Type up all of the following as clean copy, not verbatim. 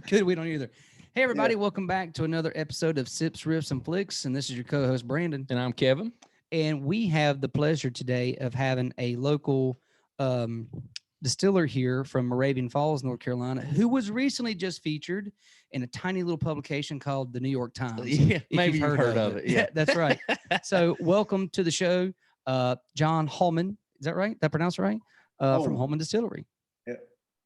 Good, we don't either. Hey, everybody, welcome back to another episode of Sips, Riffs, and Flix. And this is your co-host, Brandon. And I'm Kevin. And we have the pleasure today of having a local distiller here from Moravian Falls, North Carolina, who was recently just featured in a tiny little publication called the New York Times. Yeah, maybe you've heard of it. Yeah, that's right. So welcome to the show, John Holman. Is that right? That pronounced right? From Holman Distillery. Yeah.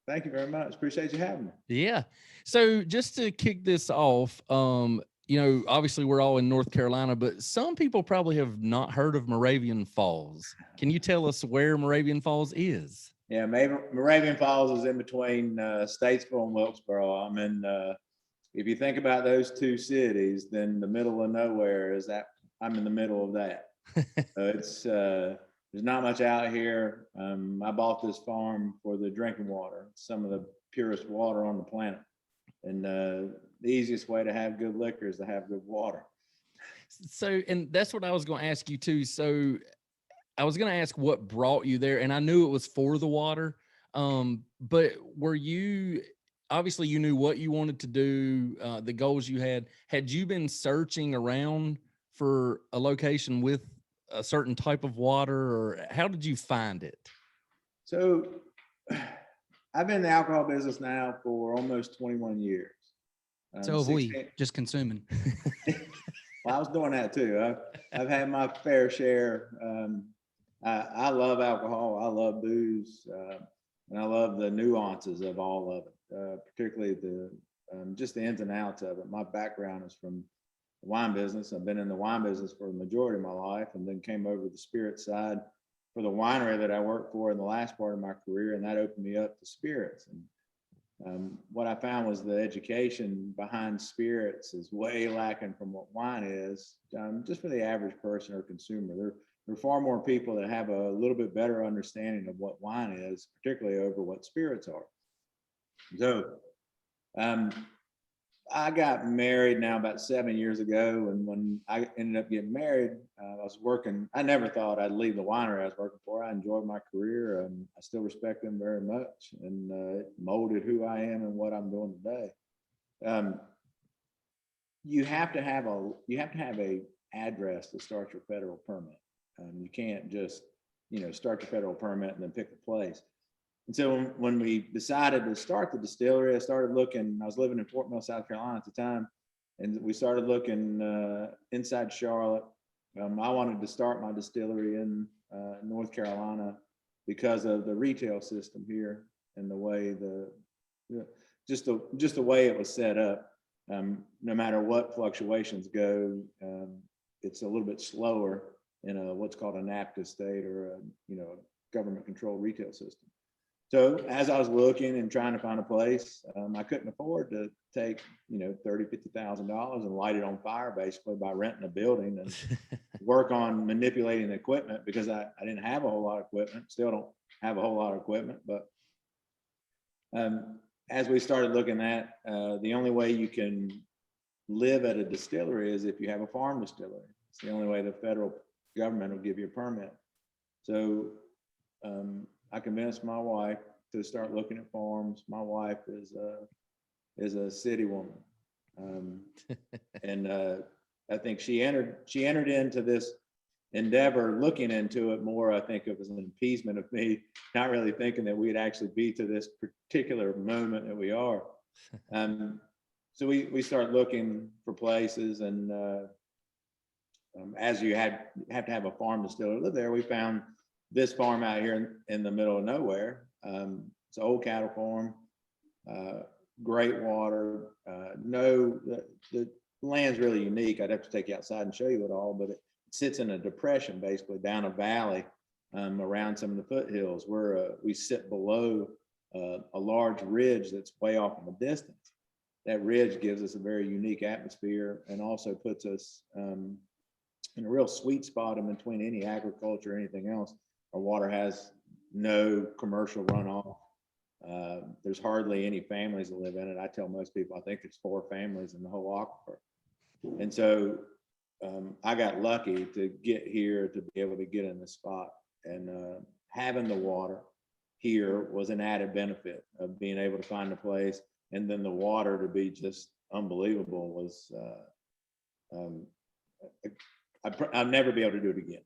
Thank you very much. Appreciate you having me. Yeah. So just to kick this off, obviously we're all in North Carolina, but some people probably have not heard of Moravian Falls. Can you tell us where Moravian Falls is? Yeah, Moravian Falls is in between Statesville and Wilkesboro. I'm in, if you think about those two cities, then the middle of nowhere is that I'm in the middle of that. There's not much out here. I bought this farm for the drinking water, some of the purest water on the planet. And the easiest way to have good liquor is to have good water. So, and that's what I was going to ask you too. So I was going to ask what brought you there, and I knew it was for the water. But obviously you knew what you wanted to do, the goals you had. Had you been searching around for a location with a certain type of water, or how did you find it? So I've been in the alcohol business now for almost 21 years. So have we, just consuming. Well, I was doing that too. I've had my fair share. I love alcohol. I love booze. And I love the nuances of all of it, particularly just the ins and outs of it. My background is from the wine business. I've been in the wine business for the majority of my life, and then came over to the spirit side for the winery that I worked for in the last part of my career, and that opened me up to spirits. And what I found was the education behind spirits is way lacking from what wine is, just for the average person or consumer. There are far more people that have a little bit better understanding of what wine is, particularly over what spirits are. So I got married now about 7 years ago, and when I ended up getting married, I was working. I never thought I'd leave the winery I was working for. I enjoyed my career, and I still respect them very much, and it molded who I am and what I'm doing today. You have to have a address to start your federal permit. You can't just start your federal permit and then pick a place. And so when we decided to start the distillery, I started looking. I was living in Fort Mill, South Carolina at the time, and we started looking inside Charlotte. I wanted to start my distillery in North Carolina because of the retail system here and the way just the way it was set up. No matter what fluctuations go, it's a little bit slower in what's called a NAPCA state or a government-controlled retail system. So as I was looking and trying to find a place, I couldn't afford to take, $30,000-$50,000 and light it on fire basically by renting a building and work on manipulating the equipment, because I didn't have a whole lot of equipment, still don't have a whole lot of equipment. But as we started looking at, the only way you can live at a distillery is if you have a farm distillery. It's the only way the federal government will give you a permit. So I convinced my wife to start looking at farms. My wife is a city woman, and I think she entered into this endeavor looking into it more, I think, as an appeasement of me, not really thinking that we'd actually be to this particular moment that we are. So we start looking for places, and as you have to have a farm distiller live there, we found this farm out here in the middle of nowhere. It's an old cattle farm, great water. The land's really unique. I'd have to take you outside and show you it all, but it sits in a depression, basically down a valley around some of the foothills, where we sit below a large ridge that's way off in the distance. That ridge gives us a very unique atmosphere and also puts us in a real sweet spot in between any agriculture or anything else. Our water has no commercial runoff. There's hardly any families that live in it. I tell most people, I think there's 4 families in the whole aquifer. And so I got lucky to get here to be able to get in this spot. And having the water here was an added benefit of being able to find a place. and then the water to be just unbelievable was, I'll never be able to do it again.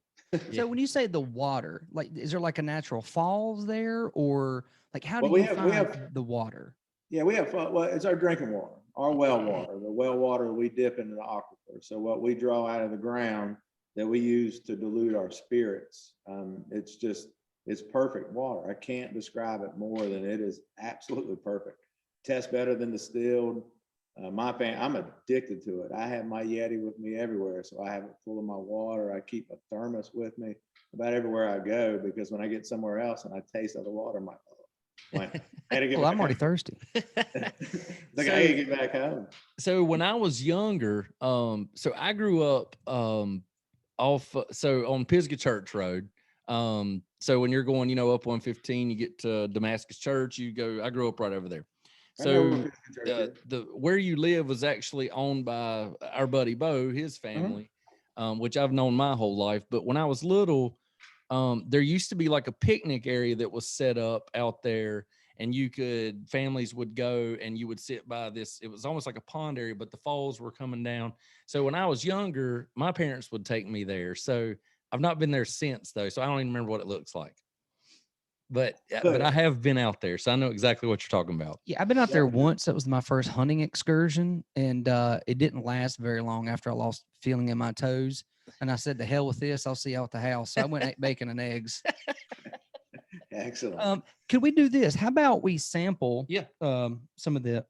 So when you say the water, like, is there like a natural falls there, or like how do Well, you find the water? Yeah, we have, well, it's our drinking water, our well water, the well water we dip into the aquifer. So what we draw out of the ground that we use to dilute our spirits, it's perfect water. I can't describe it more than it is absolutely perfect. Tastes better than distilled. I'm addicted to it. I have my Yeti with me everywhere. So I have it full of my water. I keep a thermos with me about everywhere I go, because when I get somewhere else and I taste other water, I'm like, well, I'm already thirsty. Like, I gotta get back home. So when I was younger, so I grew up on Pisgah Church Road. So when you're going, up 115, you get to Damascus Church, I grew up right over there. So where you live was actually owned by our buddy Bo, his family, which I've known my whole life. But when I was little, there used to be like a picnic area that was set up out there, and families would go and you would sit by this. It was almost like a pond area, but the falls were coming down. So when I was younger, my parents would take me there. So I've not been there since, though. So I don't even remember what it looks like. But I have been out there, so I know exactly what you're talking about. Yeah, I've been out there once. That was my first hunting excursion, and it didn't last very long after I lost feeling in my toes. And I said, "To hell with this! I'll see y'all at the house." So I went and ate bacon and eggs. Excellent. Could we do this? How about we sample? Yeah. Some of the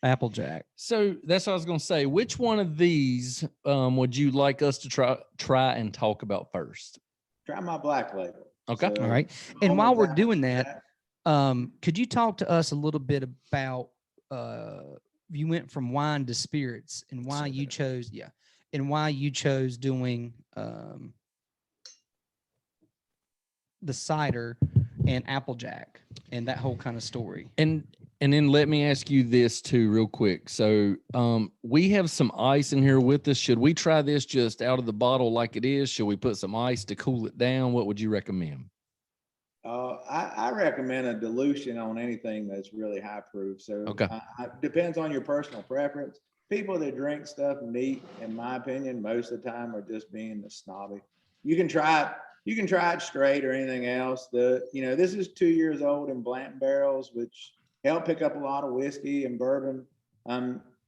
Applejack. So that's what I was going to say. Which one of these would you like us to try and talk about first? Try my black label. Okay. All right. And while we're doing that, could you talk to us a little bit about you went from wine to spirits and why you chose doing the cider and Applejack and that whole kind of story. And then let me ask you this too, real quick. So we have some ice in here with us. Should we try this just out of the bottle like it is? Should we put some ice to cool it down? What would you recommend? I recommend a dilution on anything that's really high proof. So depends on your personal preference. People that drink stuff neat, in my opinion, most of the time are just being snobby. You can try it straight or anything else. This is 2 years old in Blanton barrels, which help pick up a lot of whiskey and bourbon.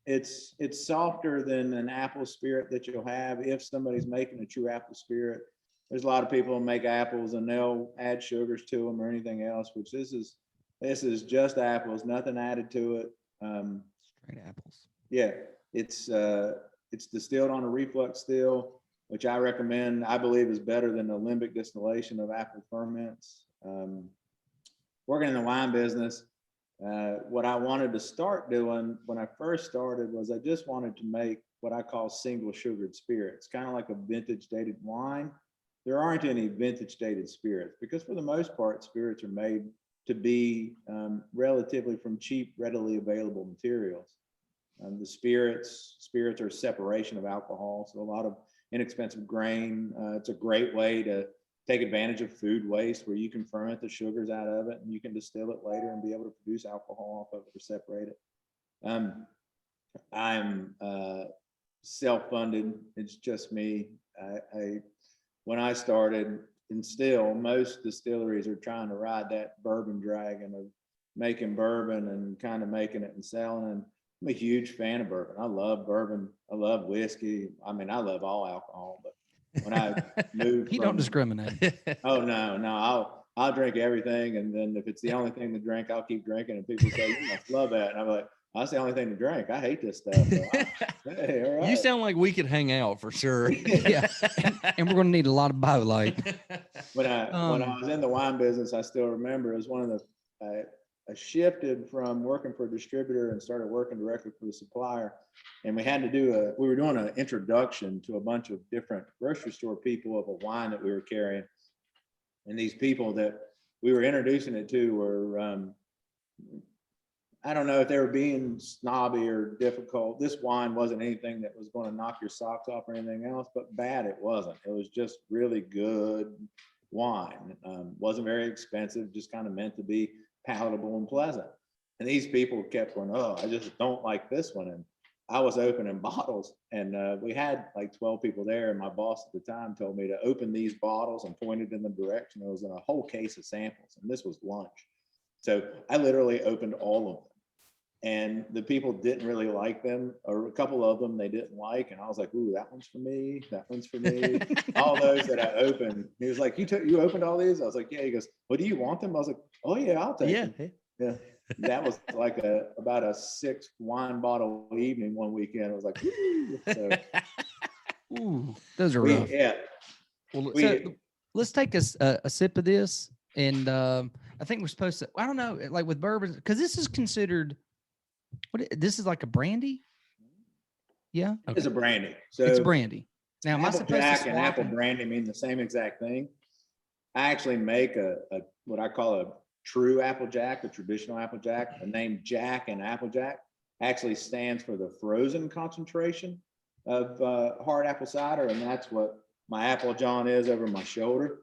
It's softer than an apple spirit that you'll have if somebody's making a true apple spirit. There's a lot of people who make apples and they'll add sugars to them or anything else, which this is just apples, nothing added to it. Straight apples. Yeah, it's distilled on a reflux still, which I recommend. I believe is better than the limbic distillation of apple ferments. Working in the wine business, what I wanted to start doing when I first started was I just wanted to make what I call single sugared spirits, kind of like a vintage dated wine. There aren't any vintage dated spirits because for the most part, spirits are made to be relatively from cheap, readily available materials. The spirits are separation of alcohol, so a lot of inexpensive grain. It's a great way to take advantage of food waste where you can ferment the sugars out of it and you can distill it later and be able to produce alcohol off of it or separate it. I'm self-funded. It's just me. When I started, and still most distilleries are trying to ride that bourbon dragon of making bourbon and kind of making it and selling. And I'm a huge fan of bourbon. I love bourbon. I love whiskey. I mean, I love all alcohol, but when I moved, you don't discriminate. Oh no, I'll drink everything, and then if it's the only thing to drink, I'll keep drinking. And people say you must love that, and I'm like, that's the only thing to drink. I hate this stuff. Hey, all right. You sound like we could hang out for sure. Yeah, and we're gonna need a lot of Bio Light. When I was in the wine business, I still remember it was one of the I shifted from working for a distributor and started working directly for the supplier. And we were doing an introduction to a bunch of different grocery store people of a wine that we were carrying. And these people that we were introducing it to were, I don't know if they were being snobby or difficult. This wine wasn't anything that was going to knock your socks off or anything else, but bad it wasn't. It was just really good wine. Wasn't very expensive, just kind of meant to be palatable and pleasant. And these people kept going, oh, I just don't like this one. And I was opening bottles, and we had like 12 people there. And my boss at the time told me to open these bottles and pointed in the direction. It was in a whole case of samples, and this was lunch. So I literally opened all of them. And the people didn't really like them, or a couple of them they didn't like. And I was like, ooh, that one's for me. That one's for me. All those that I opened. He was like, you opened all these? I was like, yeah. He goes, well, do you want them? I was like, oh yeah, I'll take them. Yeah. That was like about a 6 wine bottle evening one weekend. I was like, ooh. So, ooh, those are rough. Yeah. Well, so let's take a sip of this. And I think we're supposed to, I don't know, like with bourbon, because this is considered, this is like a brandy? Yeah. Okay. It's a brandy. So it's a brandy. Now, am I supposed to Applejack and apple brandy mean the same exact thing. I actually make a what I call a true Applejack, a traditional Applejack. The name Jack and Applejack actually stands for the frozen concentration of hard apple cider, and that's what my Apple John is over my shoulder.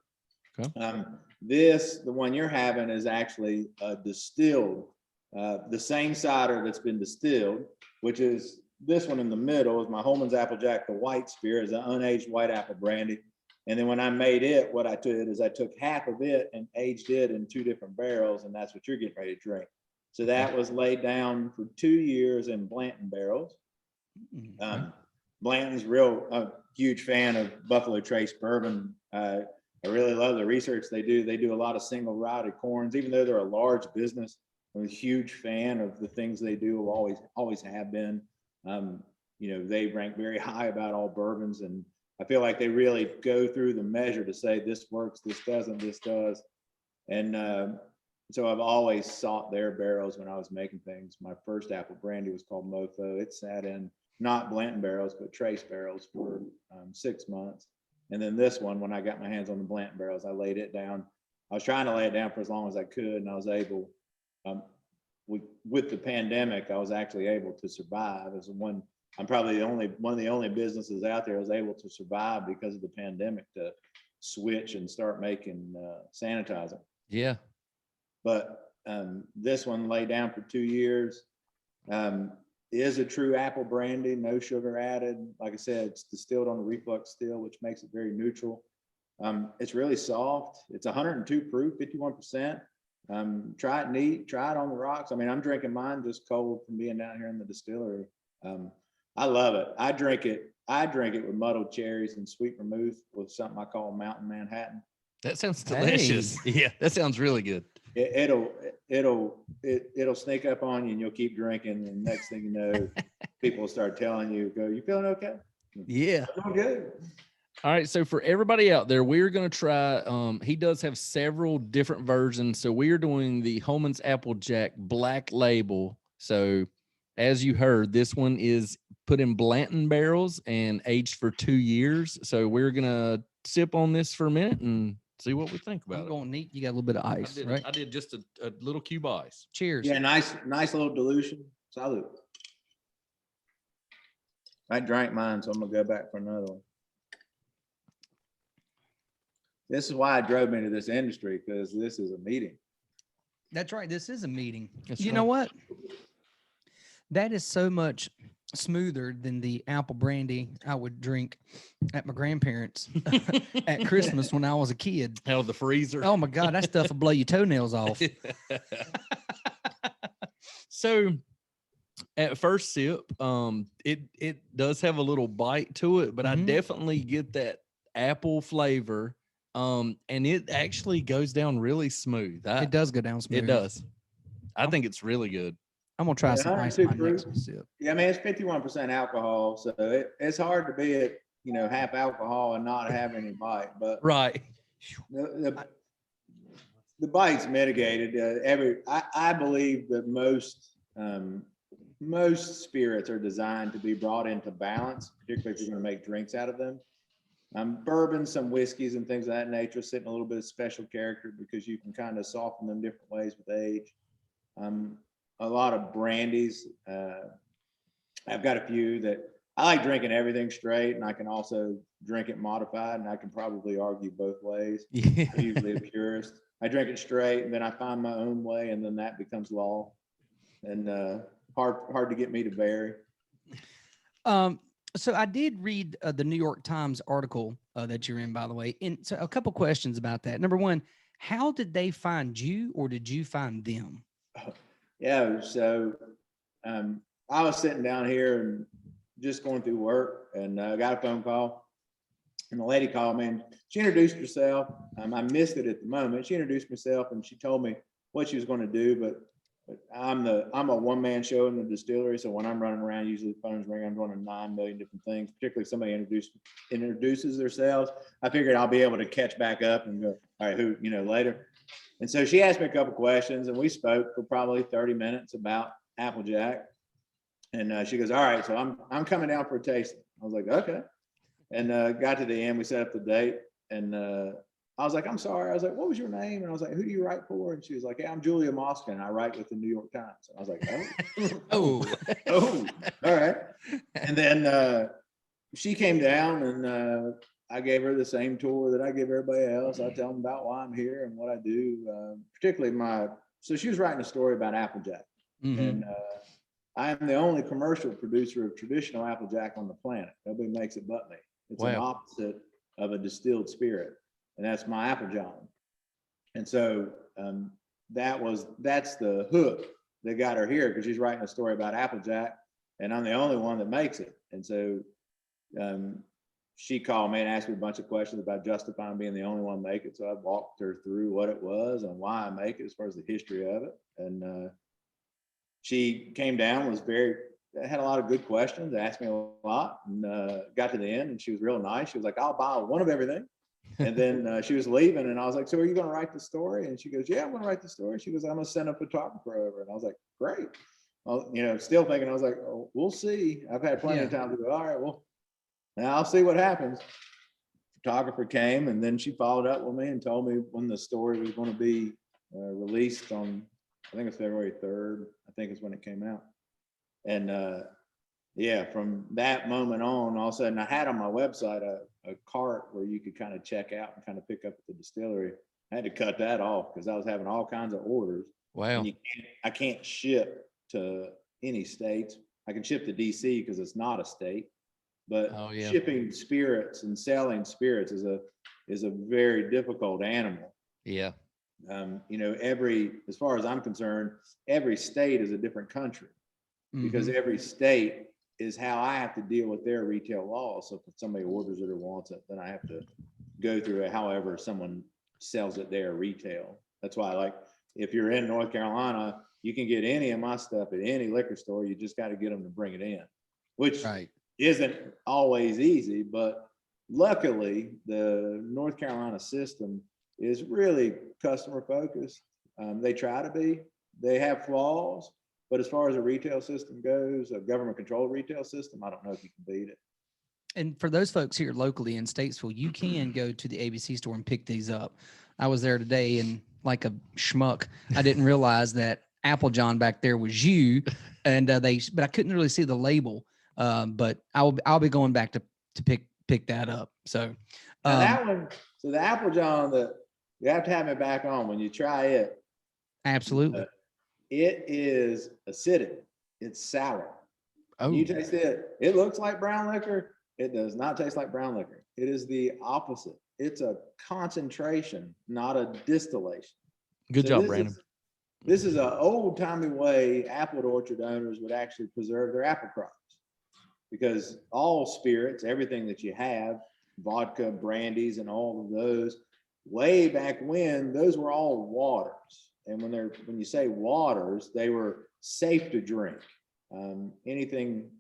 Okay. The one you're having is actually distilled, the same cider that's been distilled, which is this one in the middle is my Holman's Applejack, the white spirit, is an unaged white apple brandy. And then when I made it, what I did is I took half of it and aged it in 2 different barrels, and that's what you're getting ready to drink. So that was laid down for 2 years in Blanton barrels. Blanton's a huge fan of Buffalo Trace bourbon. I really love the research they do. They do a lot of single rotted corns, even though they're a large business. I'm a huge fan of the things they do. Always have been. They rank very high about all bourbons, and I feel like they really go through the measure to say this works, this doesn't, this does. And so I've always sought their barrels when I was making things. My first apple brandy was called Mofo. It sat in not Blanton barrels, but Trace barrels for 6 months. And then this one, when I got my hands on the Blanton barrels, I laid it down. I was trying to lay it down for as long as I could, and I was able, with the pandemic, I was actually able to survive. I'm probably one of the only businesses out there that was able to survive because of the pandemic to switch and start making sanitizer. Yeah. But this one lay down for 2 years. Is a true apple brandy, no sugar added. Like I said, it's distilled on a reflux still, which makes it very neutral. It's really soft. It's 102 proof, 51%. Try it neat, try it on the rocks. I mean, I'm drinking mine just cold from being down here in the distillery. I love it. I drink it with muddled cherries and sweet vermouth with something I call Mountain Manhattan. That sounds delicious. Hey. Yeah, that sounds really good. It'll sneak up on you, and you'll keep drinking, and next thing you know, people will start telling you, you feeling okay? Yeah. I'm good. All right. So for everybody out there, we're going to try, he does have several different versions. So we are doing the Holman's Applejack Black Label. So as you heard, this one is put in Blanton barrels and aged for 2 years. So we're going to sip on this for a minute and see what we think about it. Going neat. You got a little bit of ice, right? I did just a little cube of ice. Cheers. Yeah, nice little dilution. Salud. I drank mine, so I'm gonna go back for another one. This is why I drove into this industry, because this is a meeting. That's right. This is a meeting. That's you right. know what? That is so much smoother than the apple brandy I would drink at my grandparents' at Christmas when I was a kid. Out of the freezer. Oh my God, that stuff will blow your toenails off. So at first sip, it does have a little bite to it, but I definitely get that apple flavor. And it actually goes down really smooth. It does go down smooth. It does. I think it's really good. I'm gonna try some ice my next sip. Yeah, I mean, it's 51% alcohol, so it's hard to be at half alcohol and not have any bite. But right, the bite's mitigated. I believe that most spirits are designed to be brought into balance, particularly if you're going to make drinks out of them. Bourbon, some whiskeys and things of that nature sit in a little bit of special character because you can kind of soften them different ways with age. A lot of brandies. I've got a few that I like drinking everything straight, and I can also drink it modified, and I can probably argue both ways. Yeah. I'm usually a purist. I drink it straight, and then I find my own way, and then that becomes law. and hard to get me to bury. So I did read the New York Times article that you're in, by the way. And so a couple questions about that. Number one, how did they find you, or did you find them? Yeah, so I was sitting down here and just going through work, and I got a phone call, and the lady called me, and she introduced herself. I missed it at the moment. She introduced herself, and she told me what she was going to do, but I'm a one-man show in the distillery, so when I'm running around, usually the phone's ringing. I'm doing 9 million different things. Particularly if somebody introduces themselves, I figured I'll be able to catch back up and go, all right, who, later. And so she asked me a couple questions, and we spoke for probably 30 minutes about Applejack. And she goes, all right, so I'm coming down for a tasting. I was like, okay. And got to the end, we set up the date, and I was like, I'm sorry. I was like, what was your name? And I was like, who do you write for? And she was like, yeah, I'm Julia Moskin. I write with the New York Times. And I was like, oh, all right. And then she came down, and I gave her the same tour that I give everybody else. I tell them about why I'm here and what I do, particularly so she was writing a story about Applejack. Mm-hmm. And I am the only commercial producer of traditional Applejack on the planet. Nobody makes it but me. It's an opposite of a distilled spirit. And that's my Applejack. And so that's the hook that got her here, because she's writing a story about Applejack, and I'm the only one that makes it. And so she called me and asked me a bunch of questions about justifying being the only one to make it. So I walked her through what it was and why I make it, as far as the history of it. And she came down, had a lot of good questions, asked me a lot, and got to the end, and she was real nice. She was like, I'll buy one of everything. And then she was leaving, and I was like, so are you going to write the story? And she goes, yeah, I'm going to write the story. She goes, I'm going to send a photographer over. And I was like, great. Well, still thinking, I was like, oh, we'll see. I've had plenty of time to go, all right, well, now I'll see what happens. Photographer came, and then she followed up with me and told me when the story was going to be released on, I think it's February 3rd, I think is when it came out. And from that moment on, all of a sudden I had on my website a cart where you could kind of check out and kind of pick up at the distillery. I had to cut that off because I was having all kinds of orders. Wow. And I can't ship to any states. I can ship to DC because it's not a state, but shipping spirits and selling spirits is a very difficult animal. Yeah. As far as I'm concerned, every state is a different country, because every state is how I have to deal with their retail laws. So if somebody orders it or wants it, then I have to go through it however someone sells it there retail. That's why, if you're in North Carolina, you can get any of my stuff at any liquor store. You just got to get them to bring it in, which isn't always easy. But luckily, the North Carolina system is really customer focused. They try to be. They have flaws. But as far as a retail system goes, a government controlled retail system, I don't know if you can beat it. And for those folks here locally in Statesville, you can go to the ABC store and pick these up. I was there today, and like a schmuck, I didn't realize that Applejack back there was you, and but I couldn't really see the label. But I'll be going back to pick that up. So that one, so the Applejack, that you have to have it back on when you try it. Absolutely. It is acidic. It's sour. Oh. You taste it. It looks like brown liquor. It does not taste like brown liquor. It is the opposite. It's a concentration, not a distillation. Good job, Brandon. This is an old-timey way apple orchard owners would actually preserve their apple crops, because all spirits, everything that you have, vodka, brandies, and all of those, way back when, those were all waters. And when you say waters, they were safe to drink. Anything,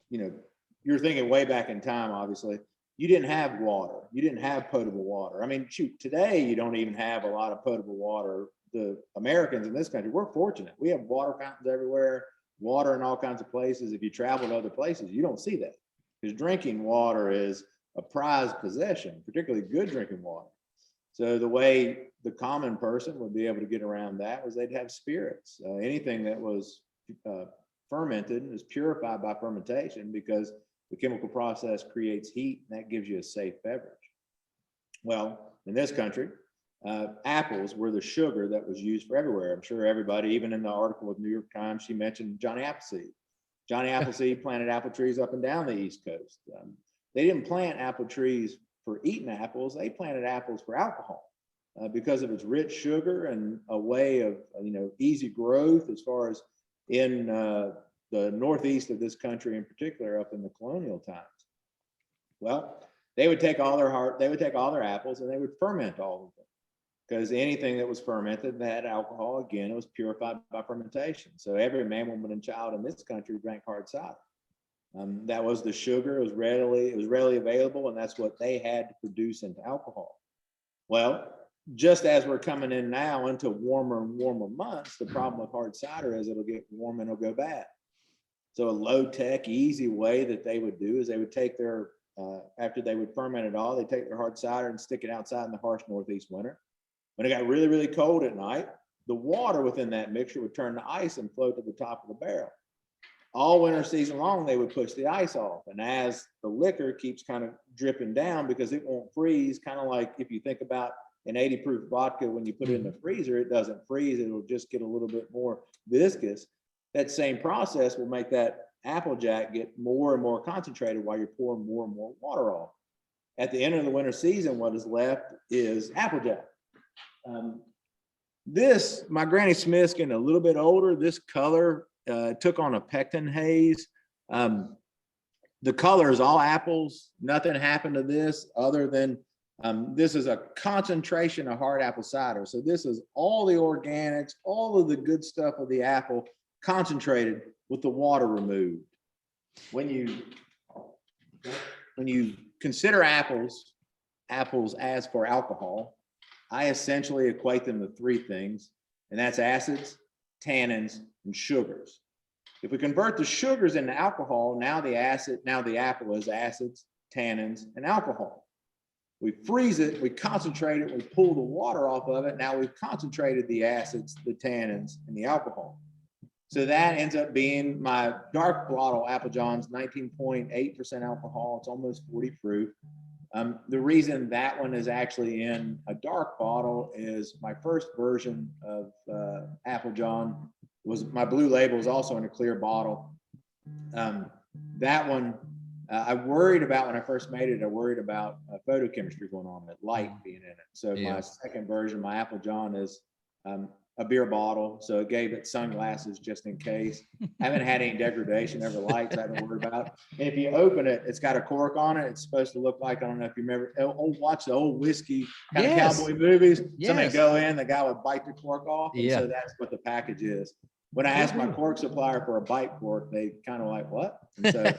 you're thinking way back in time, obviously, you didn't have water. You didn't have potable water. I mean, shoot, today you don't even have a lot of potable water. The Americans in this country, we're fortunate. We have water fountains everywhere, water in all kinds of places. If you travel to other places, you don't see that, because drinking water is a prized possession, particularly good drinking water. So the way the common person would be able to get around that was they'd have spirits. Anything that was fermented is purified by fermentation, because the chemical process creates heat, and that gives you a safe beverage. Well, in this country, apples were the sugar that was used for everywhere. I'm sure everybody, even in the article with New York Times, she mentioned Johnny Appleseed. Johnny Appleseed planted apple trees up and down the East Coast. They didn't plant apple trees for eating apples. They planted apples for alcohol because of its rich sugar and a way of, easy growth as far as in the Northeast of this country in particular, up in the colonial times. Well, they would take all their apples and they would ferment all of them, because anything that was fermented that had alcohol, again, it was purified by fermentation. So every man, woman, and child in this country drank hard cider. That was the sugar. It was readily available, and that's what they had to produce into alcohol. Well, just as we're coming in now into warmer and warmer months, the problem with hard cider is it'll get warm and it'll go bad. So a low-tech, easy way that they would do is they would take their, after they would ferment it all, they take their hard cider and stick it outside in the harsh Northeast winter. When it got really, really cold at night, the water within that mixture would turn to ice and float to the top of the barrel. All winter season long, they would push the ice off. And as the liquor keeps kind of dripping down, because it won't freeze, kind of like if you think about an 80 proof vodka, when you put it in the freezer, it doesn't freeze. It'll just get a little bit more viscous. That same process will make that Applejack get more and more concentrated while you're pouring more and more water off. At the end of the winter season, what is left is Applejack. This, my Granny Smith's getting a little bit older. This color took on a pectin haze. The color is all apples. Nothing happened to this other than this is a concentration of hard apple cider. So this is all the organics, all of the good stuff of the apple concentrated with the water removed. When you consider apples as for alcohol, I essentially equate them to three things, and that's acids, tannins, and sugars. If we convert the sugars into alcohol, now the apple is acids, tannins, and alcohol. We freeze it, we concentrate it, we pull the water off of it. Now we've concentrated the acids, the tannins, and the alcohol. So that ends up being my dark bottle Applejohn's 19.8% alcohol. It's almost 40 proof. The reason that one is actually in a dark bottle is my first version of Applejohn was my blue label is also in a clear bottle. That one, I worried about when I first made it, I worried about photochemistry going on, that light being in it. So my second version, my Applejohn is a beer bottle. So it gave it sunglasses just in case. I haven't had any degradation over lights I haven't worried about. And if you open it, it's got a cork on it. It's supposed to look like, I don't know if you remember, watch the old whiskey kind of cowboy movies. Somebody go in, the guy would bite the cork off. And so that's what the package is. When I asked my cork supplier for a bite cork, they kind of like, what? And so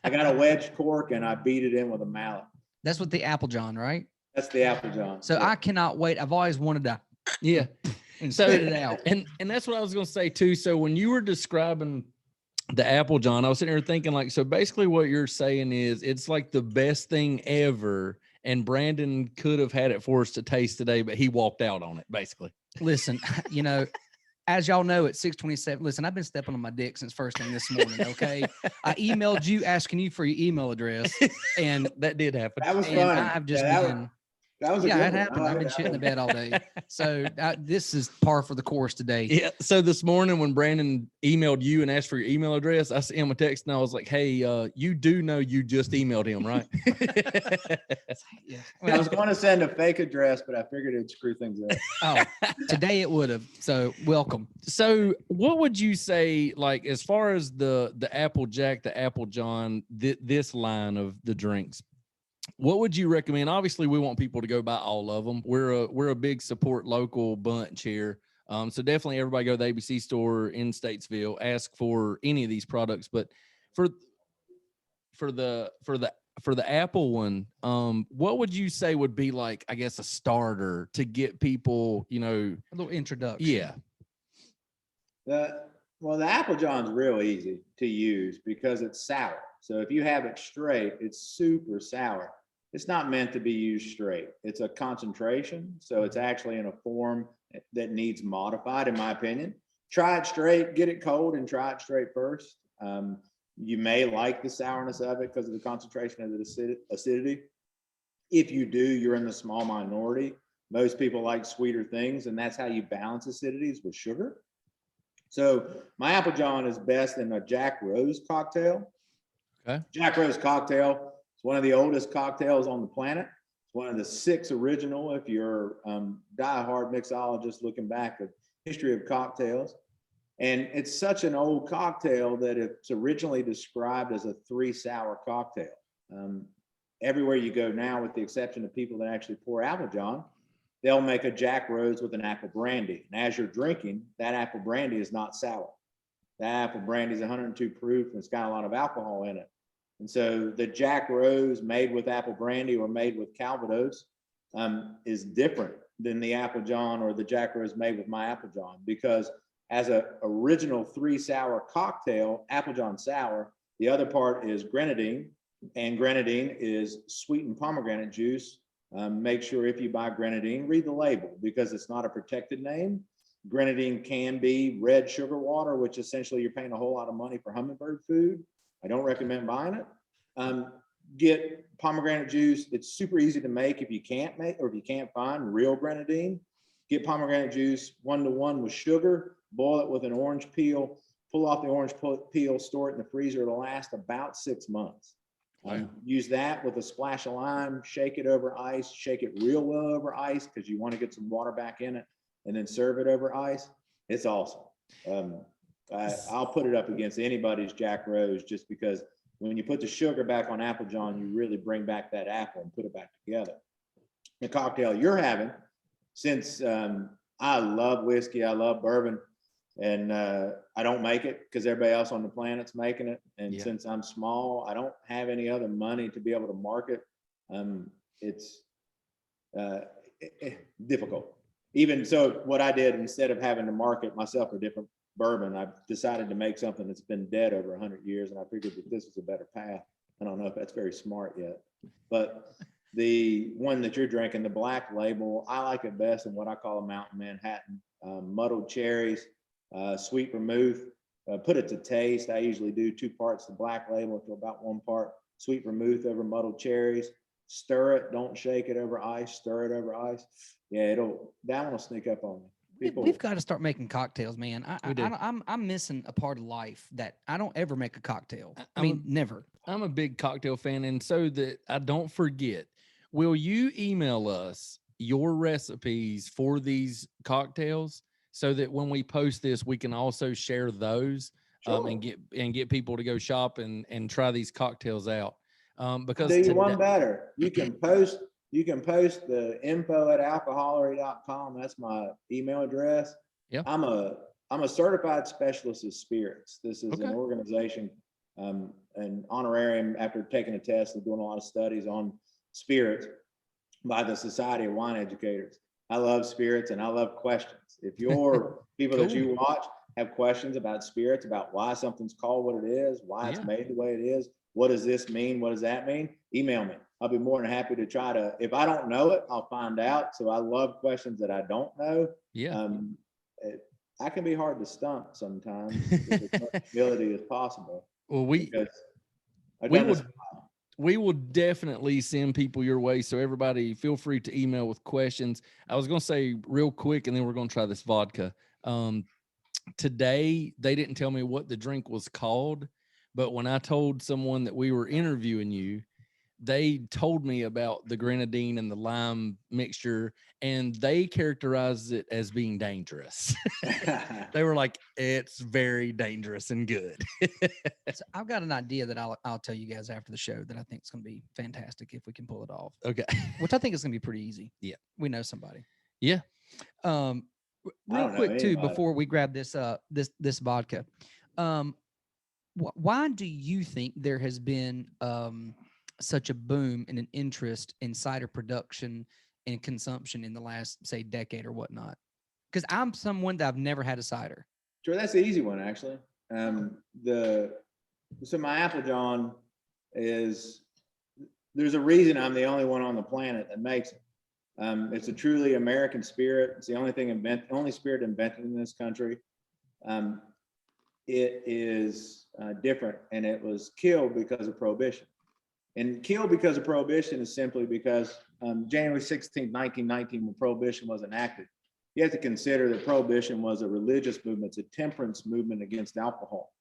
I got a wedge cork and I beat it in with a mallet. That's what the Applejohn, right? That's the Applejohn. So I cannot wait. I've always wanted to. And so spit it out. And that's what I was going to say too. So when you were describing the Applejohn, I was sitting here thinking like, so basically what you're saying is it's like the best thing ever. And Brandon could have had it for us to taste today, but he walked out on it basically. Listen, as y'all know, at 6:27, listen, I've been stepping on my dick since first thing this morning. Okay. I emailed you asking you for your email address, and that did happen. That was fun. I've just been. That was it happened. I've been shitting the bed all day. So this is par for the course today. Yeah. So this morning when Brandon emailed you and asked for your email address, I sent him a text and I was like, hey, you do know you just emailed him, right? I was going to send a fake address, but I figured it'd screw things up. Oh, today it would have. So welcome. So what would you say, like, as far as the Applejack, the Applejohn, this line of the drinks, what would you recommend? Obviously, we want people to go buy all of them. We're a big support local bunch here. So definitely everybody go to the ABC store in Statesville, ask for any of these products. But for the Apple one, what would you say would be like, I guess, a starter to get people, a little introduction. Yeah. Well, the Applejohn's real easy to use because it's sour. So if you have it straight, it's super sour. It's not meant to be used straight. It's a concentration. So it's actually in a form that needs modified, in my opinion. Try it straight, get it cold and try it straight first. You may like the sourness of it because of the concentration of the acidity. If you do, you're in the small minority. Most people like sweeter things, and that's how you balance acidities with sugar. So my Applejack is best in a Jack Rose cocktail. Okay. Jack Rose cocktail is one of the oldest cocktails on the planet. It's one of the 6 original, if you're diehard mixologist looking back at history of cocktails. And it's such an old cocktail that it's originally described as a 3 sour cocktail. Everywhere you go now, with the exception of people that actually pour Applejack, they'll make a Jack Rose with an apple brandy. And as you're drinking, that apple brandy is not sour. That apple brandy is 102 proof and it's got a lot of alcohol in it. And so the Jack Rose made with apple brandy or made with Calvados is different than the Applejack or the Jack Rose made with my Applejack, because as an original 3 sour cocktail, Applejack sour, the other part is grenadine, and grenadine is sweetened pomegranate juice. Make sure if you buy grenadine, read the label, because it's not a protected name. Grenadine can be red sugar water, which essentially you're paying a whole lot of money for hummingbird food. I don't recommend buying it. Get pomegranate juice. It's super easy to make if you can't make, or if you can't find real grenadine. Get pomegranate juice 1-to-1 with sugar, boil it with an orange peel, pull off the orange peel, store it in the freezer. It'll last about 6 months. Wow. Use that with a splash of lime, shake it over ice, shake it real well over ice, because you want to get some water back in it, and then serve it over ice. It's awesome. I'll put it up against anybody's Jack Rose, just because when you put the sugar back on Applejack, you really bring back that apple and put it back together. The cocktail you're having, since I love whiskey, I love bourbon, and I don't make it because everybody else on the planet's making it. And since I'm small, I don't have any other money to be able to market. It's difficult. Even so, what I did, instead of having to market myself a different bourbon, I decided to make something that's been dead over 100 years. And I figured that this was a better path. I don't know if that's very smart yet, but the one that you're drinking, the Black Label, I like it best in what I call a Mountain Manhattan. Muddled cherries, sweet vermouth, put it to taste. I usually do 2 parts the Black Label to about 1 part sweet vermouth over muddled cherries. Stir it, don't shake it over ice, stir it over ice. Yeah, that one will sneak up on me. We've got to start making cocktails, man. We do. I'm missing a part of life that I don't ever make a cocktail. I mean, never. I'm a big cocktail fan, and so that I don't forget, will you email us your recipes for these cocktails, so that when we post this, we can also share those, Sure. and get people to go shop and try these cocktails out. Because I'll do you one better. You can post the info@alcoholery.com. That's my email address. Yeah. I'm a certified specialist of spirits. This is Okay. an organization, an honorarium after taking a test and doing a lot of studies on spirits by the Society of Wine Educators. I love spirits and I love questions. If your people that you watch have questions about spirits, about why something's called what it is, why it's made the way it is, what does this mean? What does that mean? Email me. I'll be more than happy to try to, if I don't know it, I'll find out. So I love questions that I don't know. Yeah. I can be hard to stump sometimes with as much ability as possible. Well, we will definitely send people your way. So everybody feel free to email with questions. I was going to say real quick, and then we're going to try this vodka. Today, they didn't tell me what the drink was called, but when I told someone that we were interviewing you, they told me about the grenadine and the lime mixture, and they characterized it as being dangerous. They were like, it's very dangerous and good. So I've got an idea that I'll tell you guys after the show that I think is going to be fantastic if we can pull it off. Okay. Which I think is going to be pretty easy. Yeah. We know somebody. Yeah. Real quick too, before we grab this this vodka, why do you think there has been such a boom and an interest in cider production and consumption in the last, say, decade or whatnot? Because I'm someone that I've never had a cider. Sure, that's the easy one actually. So my Applejack is, there's a reason I'm the only one on the planet that makes it. It's a truly American spirit. It's the only spirit invented in this country. It is different, and it was killed because of Prohibition. And killed because of Prohibition is simply because January 16th, 1919, when Prohibition was enacted, you have to consider that Prohibition was a religious movement, it's a temperance movement against alcohol.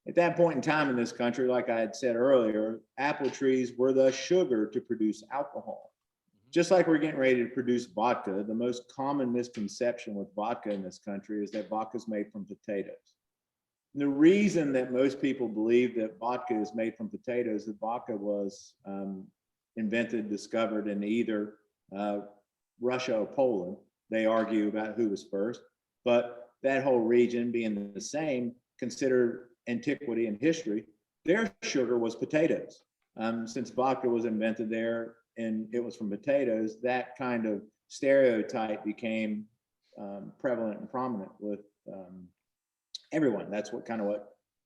At that point in time in this country, like I had said earlier, apple trees were the sugar to produce alcohol. Just like we're getting ready to produce vodka, the most common misconception with vodka in this country is that vodka is made from potatoes. And the reason that most people believe that vodka is made from potatoes, that vodka was invented, discovered in either Russia or Poland. They argue about who was first, but that whole region being the same, considered antiquity and history, their sugar was potatoes. Since vodka was invented there and it was from potatoes, that kind of stereotype became prevalent and prominent with everyone. That's what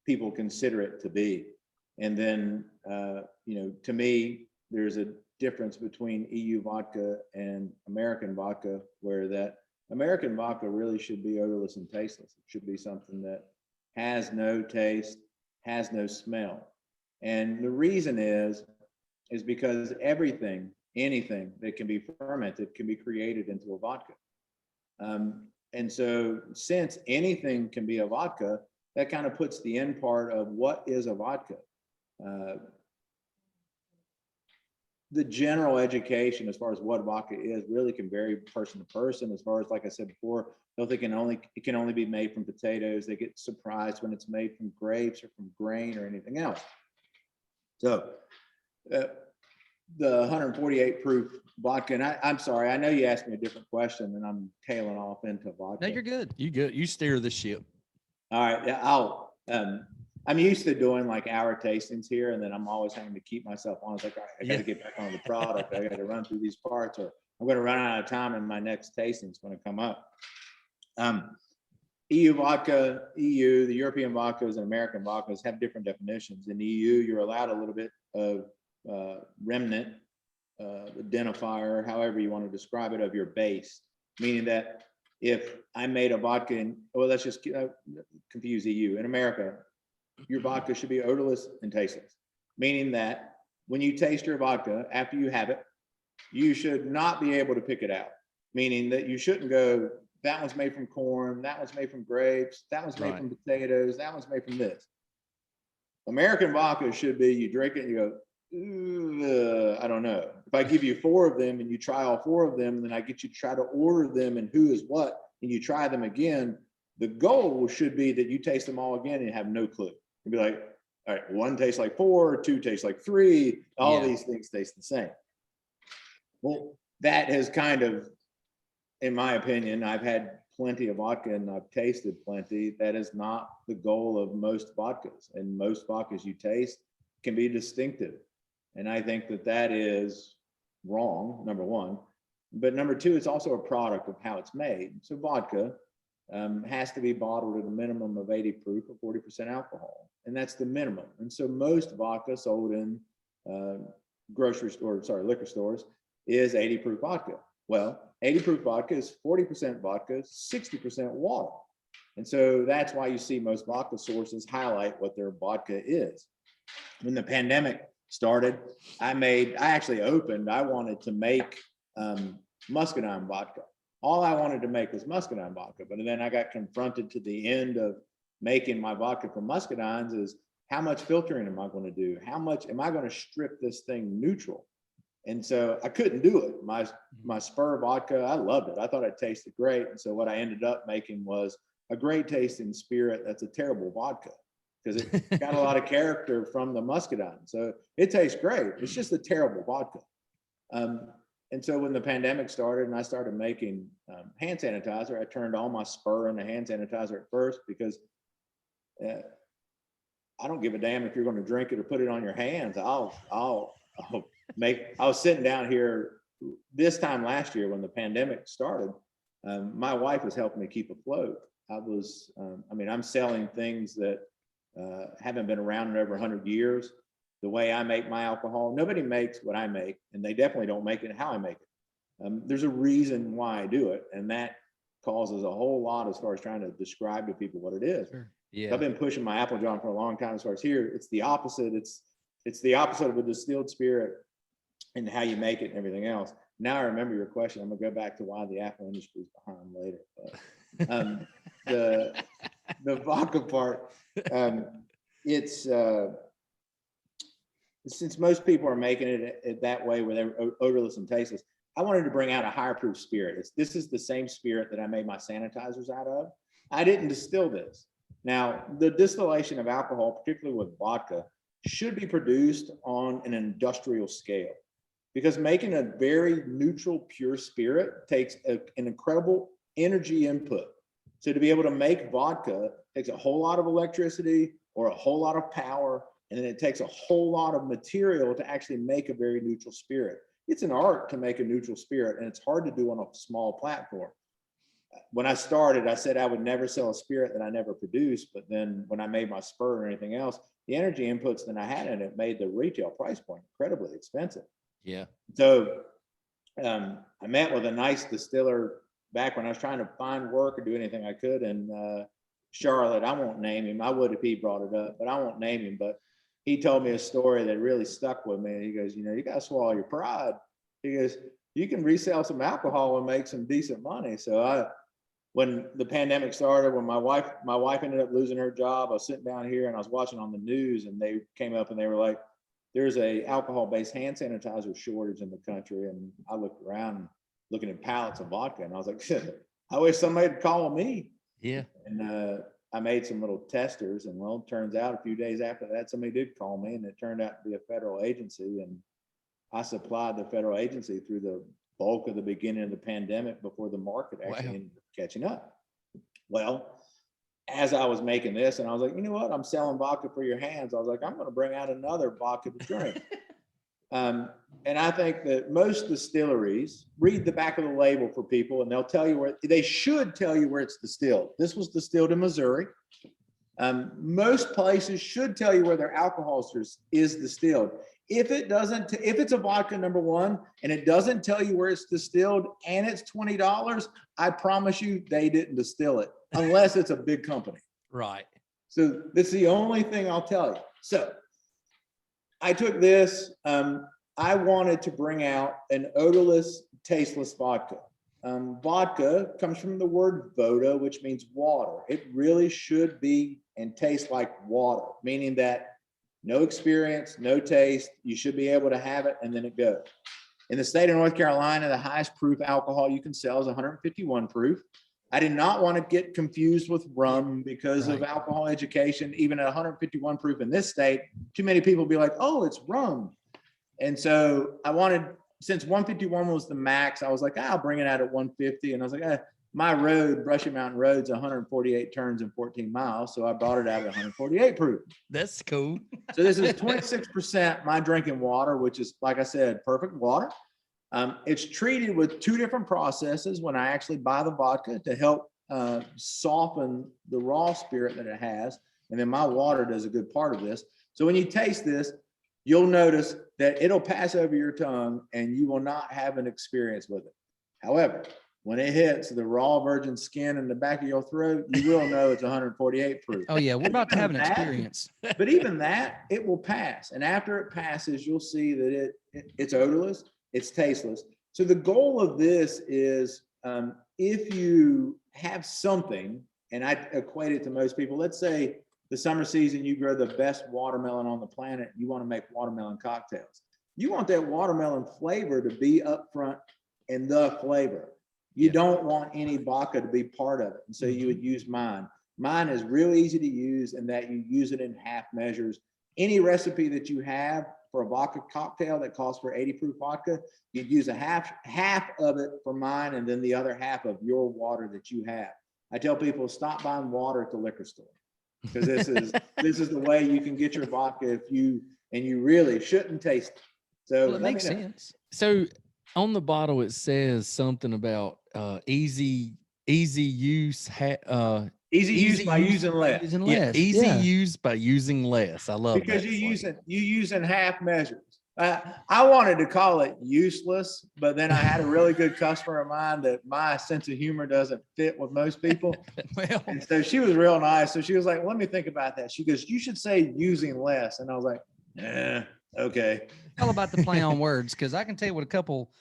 people consider it to be. And then, to me, there's a difference between EU vodka and American vodka, where that American vodka really should be odorless and tasteless. It should be something that has no taste, has no smell. And the reason is because anything that can be fermented can be created into a vodka. And so since anything can be a vodka, that kind of puts the end part of what is a vodka. The general education as far as what vodka is really can vary person to person. As far as, like I said before, they'll think it can only be made from potatoes. They get surprised when it's made from grapes or from grain or anything else. So the 148 proof vodka, and I'm sorry, I know you asked me a different question and I'm tailing off into vodka. No, you're good. You good. You steer the ship. All right. Yeah, I'm used to doing like hour tastings here, and then I'm always having to keep myself on. It's like, all right, I got to get back on the product. I got to run through these parts, or I'm going to run out of time in my next tasting's going to come up. EU vodka, the European vodkas and American vodkas have different definitions. In the EU, you're allowed a little bit of remnant, identifier, however you want to describe it, of your base, meaning that if I made a vodka let's just confuse EU. In America, your vodka should be odorless and tasteless, meaning that when you taste your vodka, after you have it, you should not be able to pick it out, meaning that you shouldn't go, that one's made from corn, that one's made from grapes, that one's made from potatoes, that one's made from this. American vodka should be, you drink it and you go, I don't know. If I give you 4 of them and you try all 4 of them, and then I get you to try to order them and who is what, and you try them again, the goal should be that you taste them all again and have no clue. You'd be like, all right, 1 tastes like 4, 2 tastes like 3, all these things taste the same. Well, that has kind of, in my opinion, I've had plenty of vodka and I've tasted plenty. That is not the goal of most vodkas, and most vodkas you taste can be distinctive. And I think that is wrong, number one. But number two, it's also a product of how it's made. So vodka has to be bottled at a minimum of 80 proof or 40% alcohol. And that's the minimum. And so most vodka sold in liquor stores is 80 proof vodka. Well, 80 proof vodka is 40% vodka, 60% water. And so that's why you see most vodka sources highlight what their vodka is. When the pandemic started, I wanted to make muscadine vodka. All I wanted to make was muscadine vodka, but then I got confronted to the end of making my vodka from muscadines is how much filtering am I going to do? How much am I going to strip this thing neutral? And so I couldn't do it. My spur vodka, I loved it. I thought it tasted great. And so what I ended up making was a great tasting spirit that's a terrible vodka, because it got a lot of character from the muscadine. So it tastes great. It's just a terrible vodka. And so when the pandemic started and I started making hand sanitizer, I turned all my spur into hand sanitizer at first, because I don't give a damn if you're going to drink it or put it on your hands. I was sitting down here this time last year when the pandemic started. My wife was helping me keep afloat. I'm selling things that haven't been around in over 100 years. The way I make my alcohol, nobody makes what I make, and they definitely don't make it how I make it. There's a reason why I do it, and that causes a whole lot as far as trying to describe to people what it is. Sure. Yeah. I've been pushing my Applejack for a long time as far as here. It's the opposite. It's the opposite of a distilled spirit. and how you make it and everything else. Now I remember your question. I'm gonna go back to why the apple industry is behind later. But the vodka part, it's since most people are making it that way where they're odorless and tasteless, I wanted to bring out a higher proof spirit. This is the same spirit that I made my sanitizers out of. I didn't distill this. Now, the distillation of alcohol, particularly with vodka, should be produced on an industrial scale, because making a very neutral, pure spirit takes an incredible energy input. So to be able to make vodka takes a whole lot of electricity or a whole lot of power, and then it takes a whole lot of material to actually make a very neutral spirit. It's an art to make a neutral spirit, and it's hard to do on a small platform. When I started, I said I would never sell a spirit that I never produced, but then when I made my spur or anything else, the energy inputs that I had in it made the retail price point incredibly expensive. Yeah. So I met with a nice distiller back when I was trying to find work or do anything I could in Charlotte. I won't name him. I would if he brought it up, but I won't name him. But he told me a story that really stuck with me. He goes, you got to swallow your pride. He goes, you can resell some alcohol and make some decent money. So when the pandemic started, when my wife ended up losing her job, I was sitting down here and I was watching on the news, and they came up and they were like, there's a alcohol-based hand sanitizer shortage in the country. And I looked around looking at pallets of vodka, and I was like, I wish somebody would call me. Yeah. And I made some little testers, and well, it turns out a few days after that, somebody did call me, and it turned out to be a federal agency. And I supplied the federal agency through the bulk of the beginning of the pandemic before the market actually ended up catching up. Well, as I was making this, and I was like, you know what, I'm selling vodka for your hands. I was like, I'm going to bring out another vodka to drink. And I think that most distilleries read the back of the label for people, and they'll tell you they should tell you where it's distilled. This was distilled in Missouri. Most places should tell you where their alcohol is distilled. If it's a vodka, number one, and it doesn't tell you where it's distilled and it's $20, I promise you they didn't distill it unless it's a big company. Right. So that's the only thing I'll tell you. So I took this. I wanted to bring out an odorless, tasteless vodka. Vodka comes from the word voda, which means water. It really should be and taste like water, meaning that no experience, no taste. You should be able to have it, and then it goes. In the state of North Carolina, the highest proof alcohol you can sell is 151 proof. I did not want to get confused with rum because of alcohol education. Even at 151 proof in this state, too many people be like, oh, it's rum. And so I wanted, since 151 was the max, I was like, I'll bring it out at 150. And I was like, my road, Brushy Mountain Road's 148 turns and 14 miles. So I brought it out at 148 proof. That's cool. So this is 26% my drinking water, which is, like I said, perfect water. It's treated with two different processes when I actually buy the vodka to help soften the raw spirit that it has. And then my water does a good part of this. So when you taste this, you'll notice that it'll pass over your tongue and you will not have an experience with it. However, when it hits the raw virgin skin in the back of your throat, you will know it's 148 proof. Oh yeah, we're about to have an experience. But even that, it will pass. And after it passes, you'll see that it's odorless, it's tasteless. So the goal of this is if you have something, and I equate it to most people, let's say the summer season, you grow the best watermelon on the planet, you want to make watermelon cocktails. You want that watermelon flavor to be up front in the flavor. You don't want any vodka to be part of it. And so you would use mine. Mine is real easy to use in that you use it in half measures. Any recipe that you have for a vodka cocktail that calls for 80 proof vodka, you'd use a half of it for mine and then the other half of your water that you have. I tell people, stop buying water at the liquor store, because this is the way you can get your vodka you really shouldn't taste it. So Well, it makes sense. So on the bottle, it says something about easy use. Easy use by using less. Using Yeah, less. easy use by using less. I love Because that. you using half measures. I wanted to call it useless, but then I had a really good customer of mine that my sense of humor doesn't fit with most people. Well, And so she was real nice. So she was like, let me think about that. She goes, you should say using less. And I was like, Okay. All about the play on words, because I can tell you what a couple.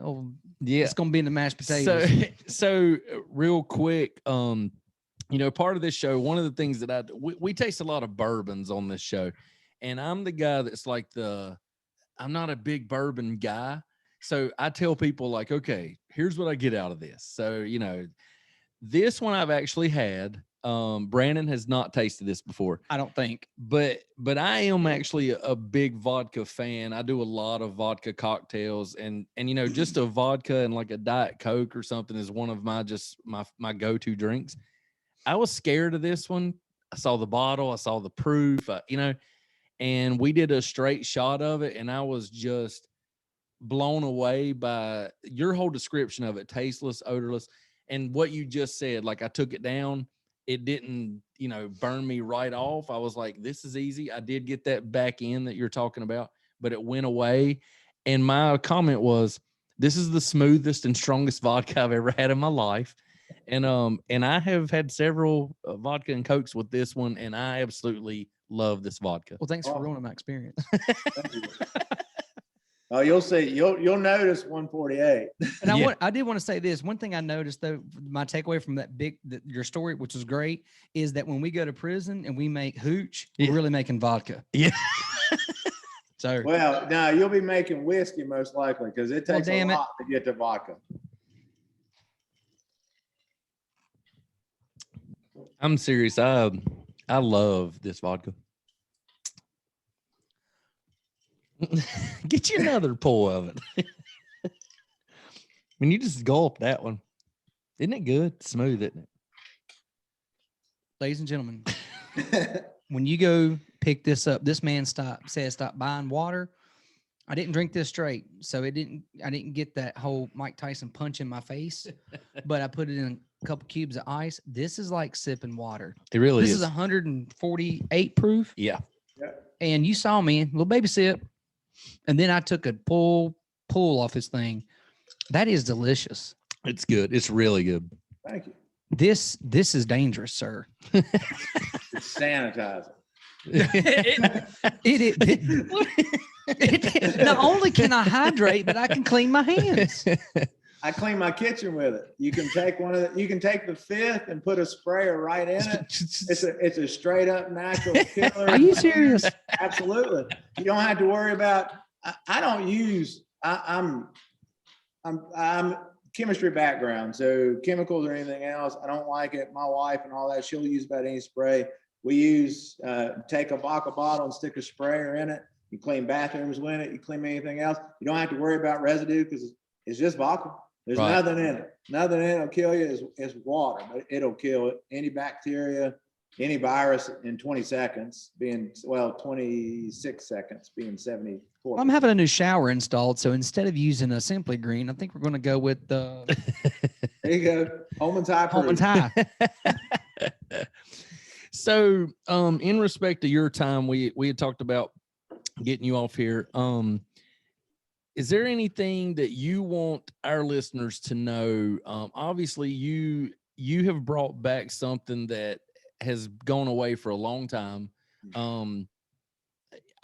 Oh, Yeah. it's gonna be in the mashed So, potatoes. so real quick, you know, part of this show, one of the things that we taste a lot of bourbons on this show, and I'm the guy that's like I'm not a big bourbon guy. So I tell people like, okay, here's what I get out of this. So, you know, this one I've actually had. Brandon has not tasted this before. I don't think. But I am actually a big vodka fan. I do a lot of vodka cocktails, and you know, just a vodka and like a Diet Coke or something is one of my go-to drinks. I was scared of this one. I saw the bottle, I saw the proof, you know, and we did a straight shot of it, and I was just blown away by your whole description of it, tasteless, odorless, and what you just said. Like, I took it down, it didn't, you know, burn me right off. I was like, this is easy. I did get that back in that you're talking about, but it went away. And my comment was, this is the smoothest and strongest vodka I've ever had in my life. And I have had several vodka and Cokes with this one, and I absolutely love this vodka. Well, thanks for ruining my experience. Thank you. Oh, you'll see. You'll notice 148. And Yeah. I did want to say this. One thing I noticed, though, my takeaway from your story, which was great, is that when we go to prison and we make hooch, Yeah. we're really making vodka. Yeah. So, Well, no, you'll be making whiskey most likely, because it takes a damn it. lot to get to vodka. I'm serious. I love this vodka. Get you another pull of it. When you just gulp that one, isn't it good? Smooth, isn't it? ladies and gentlemen, when you go pick this up, this man says stop buying water. I didn't drink this straight, so I didn't get that whole Mike Tyson punch in my face, but I put it in a couple cubes of ice. This is like sipping water. It really This is. is 148 proof. Yeah. And you saw me, little baby sip, and then I took a pull off this thing. That is delicious. It's good. It's really good. Thank you. This is dangerous, sir. It's sanitizer. Not only can I hydrate, but I can clean my hands. I clean my kitchen with it. You can take you can take the fifth and put a sprayer right in it. It's a straight up natural killer. Are you serious? Absolutely. You don't have to worry about. I don't use. I'm chemistry background, so chemicals or anything else, I don't like it. My wife and all that, she'll use about any spray. We use take a vodka bottle and stick a sprayer in it. You clean bathrooms with it. You clean anything else. You don't have to worry about residue because it's just vodka. There's Right. nothing in it. Nothing in it will kill you. It's water, but it'll kill it. Any bacteria, any virus in 20 seconds, 26 seconds, being 74. I'm having a new shower installed, so instead of using a Simply Green, I think we're going to go with There you go. Holman's High. Holman's High. So, in respect to your time, we had talked about getting you off here. Is there anything that you want our listeners to know? Obviously, you have brought back something that has gone away for a long time.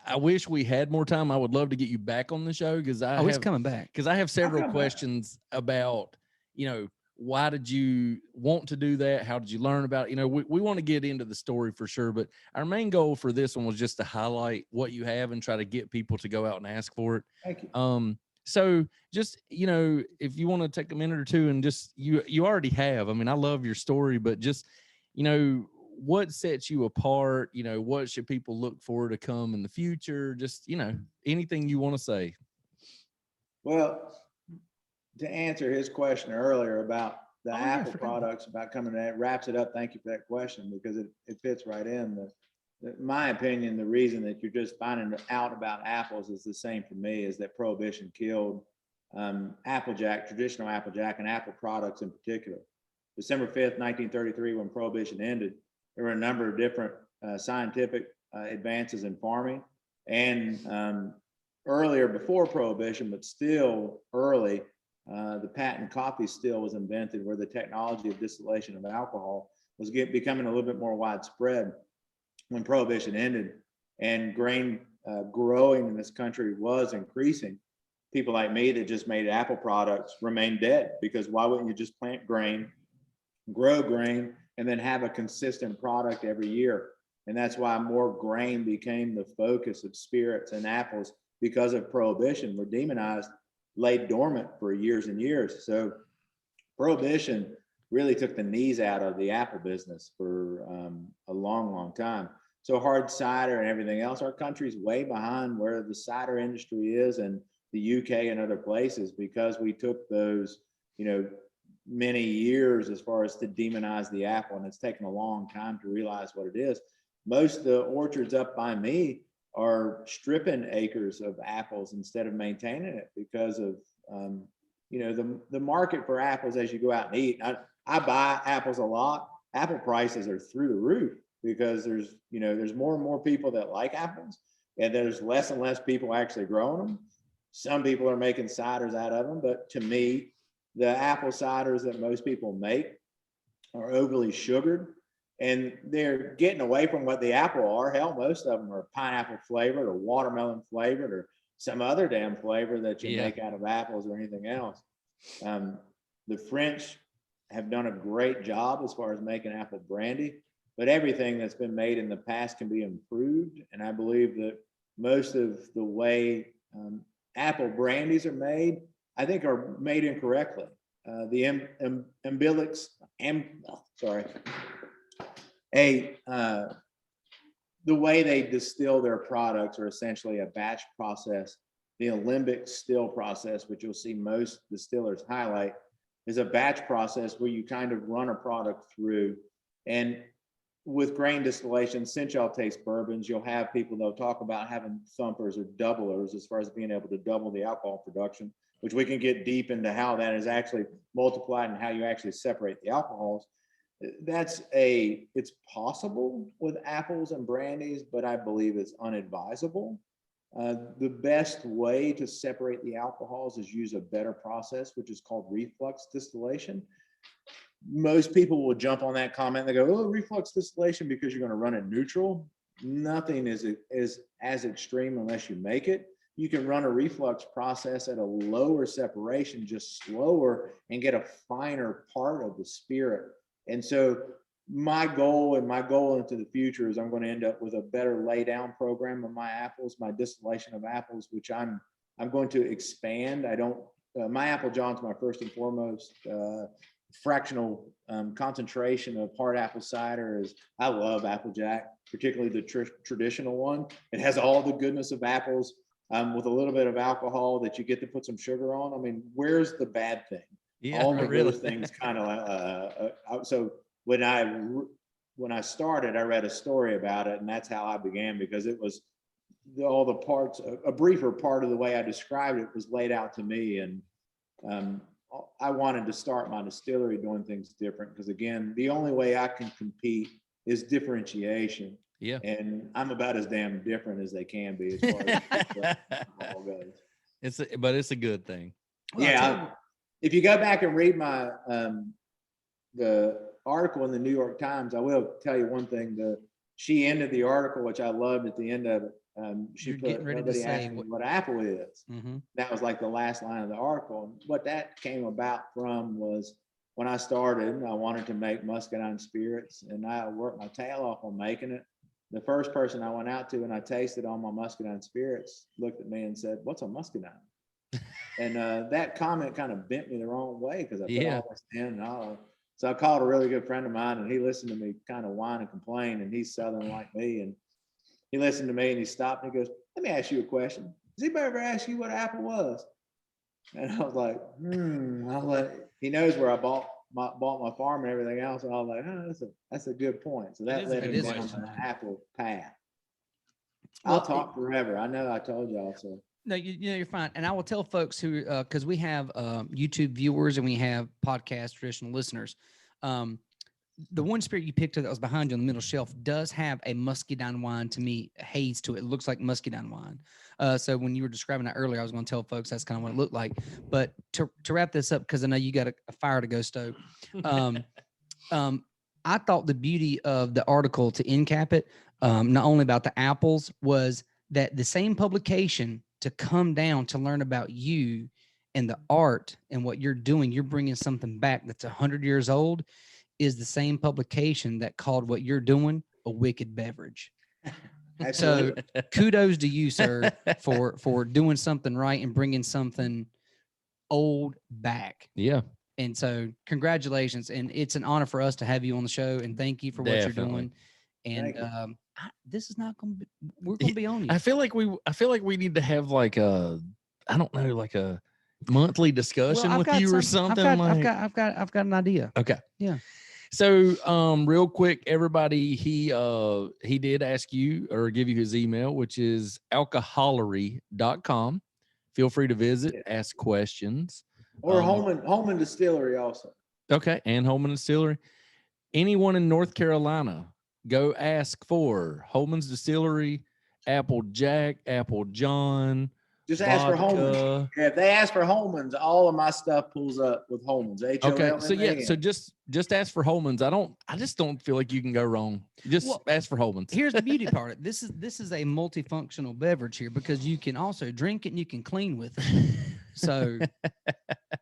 I wish we had more time. I would love to get you back on the show because It's coming back. because I have several come back. questions about, you know, why did you want to do that? How did you learn about it? You know, we want to get into the story for sure, but our main goal for this one was just to highlight what you have and try to get people to go out and ask for it. Thank you. So just, you know, if you want to take a minute or two and just, you already have, I mean, I love your story, but just, you know, what sets you apart? You know, what should people look for to come in the future? Just, you know, anything you want to say. Well, to answer his question earlier about the Oh, yeah, I Apple forgot. products, about coming to that, wraps it up. Thank you for that question because it fits right in. In my opinion, the reason that you're just finding out about apples is the same for me, is that Prohibition killed Applejack, traditional Applejack, and Apple products in particular. December 5th, 1933, when Prohibition ended, there were a number of different scientific advances in farming. And earlier, before Prohibition, but still early, the patent coffee still was invented, where the technology of distillation of alcohol was becoming a little bit more widespread when Prohibition ended, and grain growing in this country was increasing, people like me that just made apple products remain dead, because why wouldn't you just plant grain, grow grain, and then have a consistent product every year? And that's why more grain became the focus of spirits, and apples, because of prohibition, were demonized, laid dormant for years and years. So prohibition really took the knees out of the apple business for a long, long time. So hard cider and everything else, our country's way behind where the cider industry is in the UK and other places, because we took those, many years as far as to demonize the apple, and it's taken a long time to realize what it is. Most of the orchards up by me are stripping acres of apples instead of maintaining it, because of the market for apples as you go out and eat. I buy apples a lot. Apple prices are through the roof, because there's more and more people that like apples, and there's less and less people actually growing them. Some people are making ciders out of them, but to me, the apple ciders that most people make are overly sugared, and they're getting away from what the apple are. Hell, most of them are pineapple flavored or watermelon flavored or some other damn flavor that you make out of apples or anything else. The French have done a great job as far as making apple brandy, but everything that's been made in the past can be improved. And I believe that most of the way apple brandies are made, I think, are made incorrectly. The way they distill their products are essentially a batch process. The alembic still process, which you'll see most distillers highlight, is a batch process where you kind of run a product through. And with grain distillation, since y'all taste bourbons, you'll have people that'll talk about having thumpers or doublers as far as being able to double the alcohol production, which we can get deep into how that is actually multiplied and how you actually separate the alcohols. It's possible with apples and brandies, but I believe it's unadvisable. The best way to separate the alcohols is use a better process, which is called reflux distillation. Most people will jump on that comment. They go, "Oh, reflux distillation because you're going to run it neutral." Nothing is as extreme unless you make it. You can run a reflux process at a lower separation, just slower, and get a finer part of the spirit. And so my goal into the future is I'm going to end up with a better lay down program of my apples, my distillation of apples, which I'm going to expand. My Apple John's my first and foremost fractional concentration of hard apple cider. I love Applejack, particularly the traditional one. It has all the goodness of apples with a little bit of alcohol that you get to put some sugar on. I mean, where's the bad thing? Yeah, all of really. those things kind of so when I started, I read a story about it, and that's how I began, because it was all the parts, a briefer part of the way I described it was laid out to me. And I wanted to start my distillery doing things different, because again, the only way I can compete is differentiation. Yeah. And I'm about as damn different as they can be as far as all goes. But it's a good thing. Well, yeah. If you go back and read my the article in the New York Times, I will tell you one thing. She ended the article, which I loved at the end of it. She put, "Nobody asked me what apple is." Mm-hmm. That was like the last line of the article. And what that came about from was when I started, I wanted to make muscadine spirits, and I worked my tail off on making it. The first person I went out to and I tasted all my muscadine spirits looked at me and said, "What's a muscadine?" And that comment kind of bent me the wrong way, because I put all this in and all. So I called a really good friend of mine, and he listened to me kind of whine and complain, and he's Southern like me. And he listened to me and he stopped and he goes, "Let me ask you a question. Has anybody ever asked you what apple was?" And I was like, he knows where I bought my farm and everything else. And I was like, "Oh, that's a good point." So that led me down the apple path. I'll talk forever. I know I told y'all so. No, you're fine. And I will tell folks who, because we have YouTube viewers and we have podcast traditional listeners. The one spirit you picked up that was behind you on the middle shelf does have a muscadine wine, to me, haze to it. It looks like muscadine wine. So when you were describing that earlier, I was going to tell folks that's kind of what it looked like. But to wrap this up, because I know you got a fire to go stoke. I thought the beauty of the article, to end cap it, not only about the apples, was that the same publication to come down to learn about you and the art and what you're doing, you're bringing something back that's 100 years old, is the same publication that called what you're doing a wicked beverage. So kudos to you, sir, for doing something right and bringing something old back. Yeah. And so congratulations. And it's an honor for us to have you on the show. And thank you for what you're doing. And this is not going to be, we're going to be on you. I feel like we need to have like a, I don't know, like a monthly discussion with you or something. I've got an idea. Okay. Yeah. So, real quick, everybody, he did ask you or give you his email, which is alcoholery.com. Feel free to visit, ask questions. Or Holman Distillery also. Okay. And Holman Distillery. Anyone in North Carolina, go ask for Holman's Distillery, Applejack, Apple John. Just ask for Holman. Yeah, if they ask for Holman's, all of my stuff pulls up with Holman's. Okay, so yeah, so just ask for Holman's. I just don't feel like you can go wrong. Just ask for Holman's. Here's the beauty part. This is a multifunctional beverage here because you can also drink it and you can clean with it. So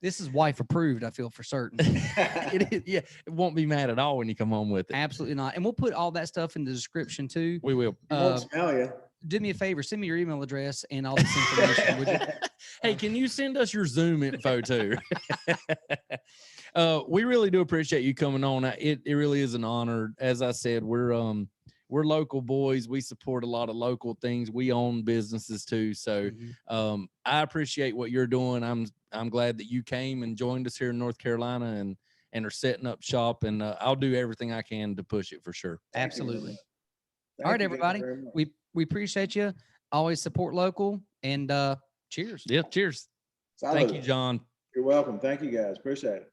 this is wife approved, I feel for certain. It is, yeah, it won't be mad at all when you come home with it. Absolutely not. And we'll put all that stuff in the description too. We will. Won't smell you. Do me a favor, send me your email address and all this information, would you? Hey, can you send us your Zoom info too? We really do appreciate you coming on. It really is an honor. As I said, we're local boys. We support a lot of local things. We own businesses too. So I appreciate what you're doing. I'm glad that you came and joined us here in North Carolina and are setting up shop. And I'll do everything I can to push it for sure. Absolutely. All right, everybody. We appreciate you. Always support local and cheers. Yeah, cheers. Salud. Thank you, John. You're welcome. Thank you guys. Appreciate it.